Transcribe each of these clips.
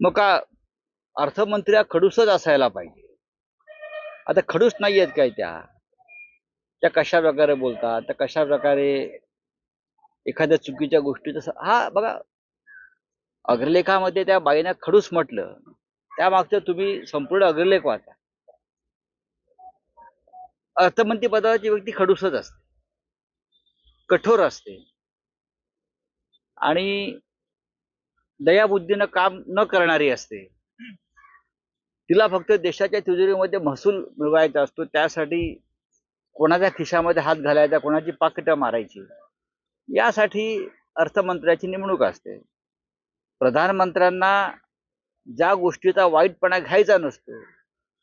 मग का अर्थमंत्री खडूसच असायला पाहिजे? आता खडूस नाही आहेत काय त्या कशा प्रकारे बोलतात, त्या कशा प्रकारे एखाद्या चुकीच्या गोष्टीचं हा बघा, अग्रलेखामध्ये त्या बाईनं खडूस म्हटलं, त्यामागचं तुम्ही संपूर्ण अग्रलेख वाचा. अर्थमंत्री पदाची व्यक्ती खडूसच असते, कठोर असते आणि दयाबुद्धीनं काम न करणारी असते. तिला फक्त देशाच्या तिजोरीमध्ये महसूल मिळवायचा असतो, त्यासाठी कोणाच्या खिशामध्ये हात घालायचा, कोणाची पाकिटं मारायची, यासाठी अर्थमंत्र्याची नेमणूक असते. प्रधानमंत्र्यांना ज्या गोष्टीचा वाईटपणा घ्यायचा नसतो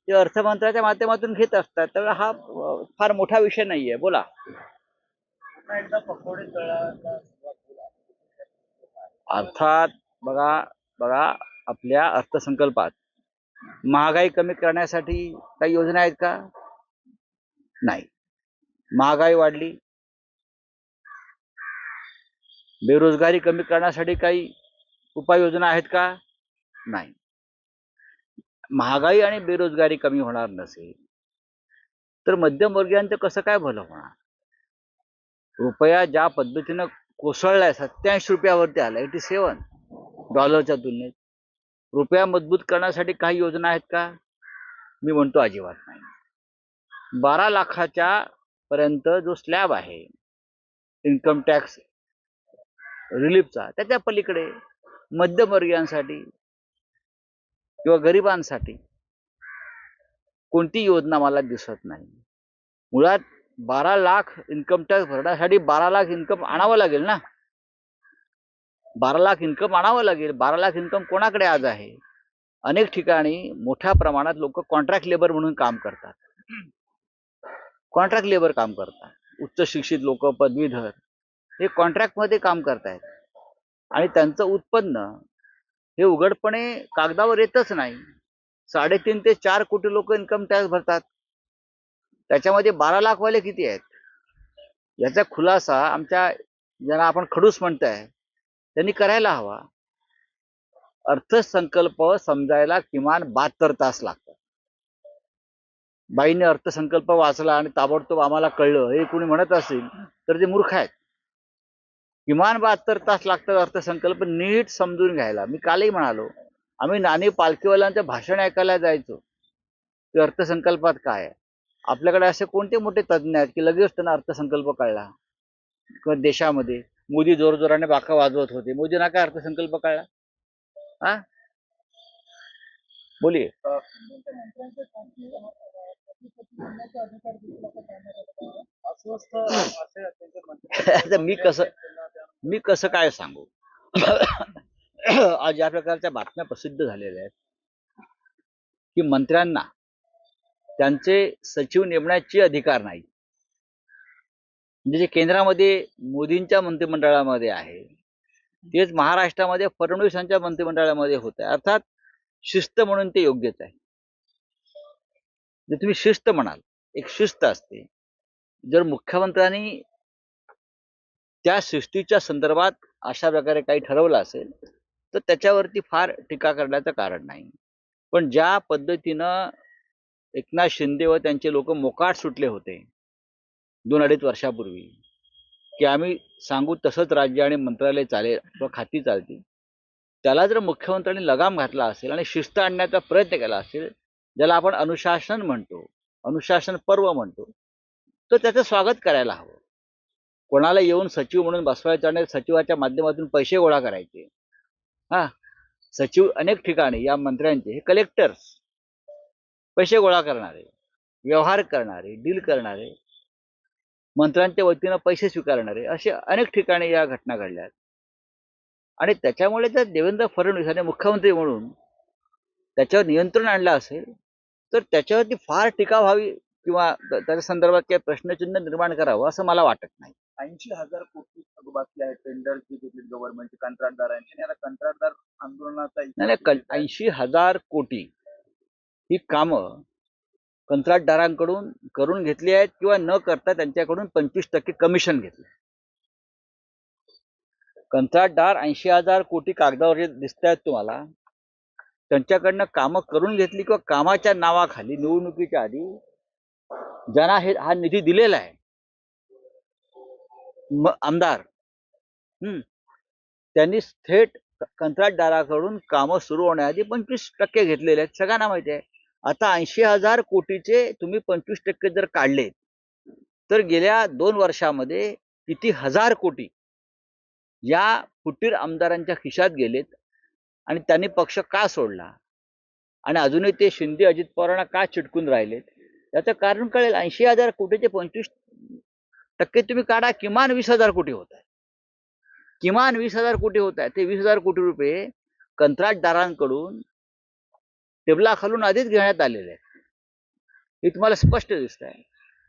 ते अर्थमंत्र्याच्या माध्यमातून घेत असतात. तर हा फार मोठा विषय नाहीये. बोला. अर्थात बघा बघा आपल्या अर्थसंकल्पात महागाई कमी करण्यासाठी काही योजना आहेत का? नाही. महागाई वाढली, बेरोजगारी कमी करण्यासाठी काही उपाययोजना आहेत का? नाही. महागाई आणि बेरोजगारी कमी होणार नसेल तर मध्यमवर्गीयांचं कसं काय भलं होणार? रुपया ज्या पद्धतीनं कोसळलाय, 87 रुपयावरती आला, 87 डॉलरच्या तुलनेत. रुपया मजबूत करण्यासाठी काही योजना आहेत का? मी म्हणतो अजिबात नाही. 12 लाखाच्या पर्यंत जो स्लॅब आहे इन्कम टॅक्स रिलीफचा, त्याच्या पलीकडे मध्यमवर्गीयांसाठी किंवा गरिबांसाठी कोणती योजना मला दिसत नाही. मुळात 12 लाख इन्कम टॅक्स भरण्यासाठी 12 लाख इन्कम आणावं लागेल ना. 12 लाख इन्कम आणावं लागेल. 12 लाख इन्कम कोणाकडे आज आहे? अनेक ठिकाणी मोठ्या प्रमाणात लोक कॉन्ट्रॅक्ट लेबर म्हणून काम करतात. कॉन्ट्रॅक्ट लेबर काम करतात. उच्च शिक्षित लोक, पदवीधर, हे कॉन्ट्रॅक्टमध्ये काम करतायत आणि त्यांचं उत्पन्न हे उघडपणे कागदावर येतच नाही. 3.5 ते 4 कोटी लोक इन्कम टॅक्स भरतात. त्याच्यामध्ये 12 लाख वाले किती आहेत? याचा खुलासा आमच्या ज्यांना आपण खडूस म्हणताय त्यांनी करायला हवा. अर्थसंकल्प समजायला किमान 72 तास लागतात. बाईने अर्थसंकल्प वाचला आणि ताबडतोब आम्हाला कळलं, हे कोणी म्हणत असेल तर ते मूर्ख आहेत. किमान 72 तास लागतात अर्थसंकल्प नीट समजून घ्यायला. मी कालही म्हणालो, आम्ही नाणी पालखीवाल्यांचं भाषण ऐकायला जायचो की अर्थसंकल्पात काय आहे. आपल्याकडे असे कोणते मोठे तज्ज्ञ आहेत की लगेच त्यांना अर्थसंकल्प कळला? किंवा देशामध्ये मोदी जोरजोराने बाका वाजवत होते, मोदींना काय अर्थसंकल्प कळला? हा, बोलिये. आता मी कसं काय सांगू? आज या प्रकारच्या बातम्या प्रसिद्ध झालेल्या आहेत की मंत्र्यांना त्यांचे सचिव नेमण्याचे अधिकार नाही. म्हणजे जे केंद्रामध्ये मोदींच्या मंत्रिमंडळामध्ये आहे तेच महाराष्ट्रामध्ये फडणवीस यांच्या मंत्रिमंडळामध्ये होत आहे. अर्थात शिस्त म्हणून ते योग्यच आहे. जर तुम्ही शिस्त म्हणाल, एक शिस्त असते. जर मुख्यमंत्र्यांनी त्या शिस्तीच्या संदर्भात अशा प्रकारे काही ठरवलं असेल तर त्याच्यावरती फार टीका करण्याचं कारण नाही. पण ज्या पद्धतीनं एकनाथ शिंदे व त्यांचे लोक मोकाट सुटले होते 2-2.5 वर्षापूर्वी की आम्ही सांगू तसंच राज्य आणि मंत्रालय चालेल किंवा खाती चालतील, त्याला जर मुख्यमंत्र्यांनी लगाम घातला असेल आणि शिस्त आणण्याचा प्रयत्न केला असेल, ज्याला आपण अनुशासन म्हणतो, अनुशासन पर्व म्हणतो, तर त्याचं स्वागत करायला हवं. कोणाला येऊन सचिव म्हणून बसवायचं आणि सचिवाच्या माध्यमातून पैसे गोळा करायचे. हा, सचिव अनेक ठिकाणी या मंत्र्यांचे हे कलेक्टर्स, पैसे गोळा करणारे, व्यवहार करणारे, डील करणारे, मंत्र्यांच्या वतीनं पैसे स्वीकारणारे, असे अनेक ठिकाणी या घटना घडल्या. आणि त्याच्यामुळे जर देवेंद्र फडणवीस यांनी मुख्यमंत्री म्हणून त्याच्यावर नियंत्रण आणलं असेल तर त्याच्यावरती फार टीका व्हावी किंवा त्याच्या संदर्भात काही प्रश्नचिन्ह निर्माण करावं असं मला वाटत नाही. 80,000 कोटी थकबाकी आहे टेंडरची गव्हर्नमेंटची कंत्राटदारांची. आता कंत्राटदार आंदोलनाचा नाही, 80,000 कोटी ही कामं कंत्राटदारांकडून करून घेतली आहेत किंवा न करता त्यांच्याकडून 25% कमिशन घेतलं. कंत्राटदार 80,000 कोटी कागदावर जे दिसत आहेत तुम्हाला, त्यांच्याकडनं कामं करून घेतली किंवा कामाच्या नावाखाली निवडणुकीच्या आधी ज्यांना हा निधी दिलेला आहे आमदार त्यांनी थेट कंत्राटदाराकडून कामं सुरू होण्याआधी 25% घेतलेले आहेत. सगळ्यांना माहिती आहे. आता 80,000 कोटीचे तुम्ही 25% जर काढले तर गेल्या 2 वर्षामध्ये किती हजार कोटी या फुटीर आमदारांच्या खिशात गेलेत आणि त्यांनी पक्ष का सोडला आणि अजूनही ते शिंदे अजित पवारांना का चिटकून राहिलेत याचं कारण कळेल. 80,000 कोटीचे 25% तुम्ही काढा, किमान 20,000 कोटी होत आहे. किमान 20,000 कोटी होत आहे. ते 20,000 कोटी रुपये कंत्राटदारांकडून टेबलाखालून आधीच घेण्यात आलेले आहेत. हे तुम्हाला स्पष्ट दिसत आहे.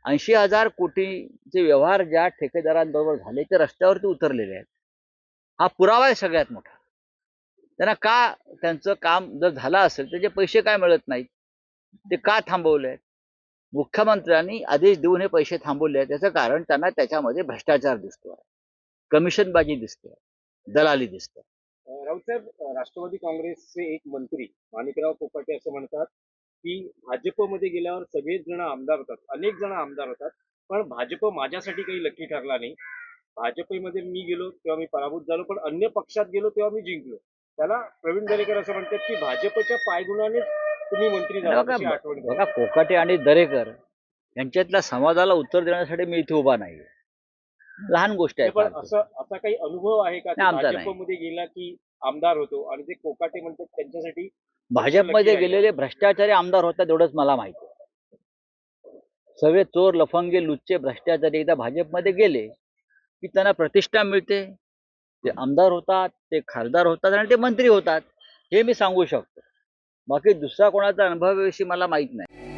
80,000 कोटीचे व्यवहार ज्या ठेकेदारांबरोबर झाले ते रस्त्यावरती उतरलेले आहेत. हा पुरावा आहे सगळ्यात मोठा. त्यांना का त्यांचं काम जर झालं असेल त्याचे पैसे काय मिळत नाहीत, ते का थांबवले आहेत? मुख्यमंत्र्यांनी आदेश देऊन हे पैसे थांबवले आहेत. त्याचं कारण त्यांना त्याच्यामध्ये भ्रष्टाचार दिसतोय, कमिशनबाजी दिसते, दलाली दिसते. राऊतसाहेब, राष्ट्रवादी काँग्रेसचे एक मंत्री माणिकराव कोकाटे असं म्हणतात की भाजपमध्ये गेल्यावर सगळेच जण आमदार होतात, अनेक जण आमदार होतात, पण भाजप माझ्यासाठी काही लकी ठरला नाही. भाजपमध्ये मी गेलो तेव्हा मी पराभूत झालो, पण अन्य पक्षात गेलो तेव्हा मी जिंकलो. त्याला प्रवीण दरेकर असं म्हणतात की भाजपच्या पायगुणानेच तुम्ही मंत्री झाला. अशी आठवण बघा, कोकाटे आणि दरेकर यांच्यातल्या संवादाला उत्तर देण्यासाठी मी इथे उभा नाही. लहान गोष्ट आहे. पण असा काही अनुभव आहे का आमचा नाही. भाजपमध्ये गेला की आमदार होतो आणि ते कोकाटे म्हणतात त्यांच्यासाठी भाजपमध्ये गेलेले भ्रष्टाचारी आमदार होतात एवढंच मला माहिती आहे. सगळे चोर लफंगे लुच्चे भ्रष्टाचारी एकदा भाजपमध्ये गेले की त्यांना प्रतिष्ठा मिळते. ते आमदार होतात, ते खासदार होतात आणि ते मंत्री होतात, हे मी सांगू शकतो. बाकी दुसरा कोणाचा अनुभवाविषयी मला माहित नाही.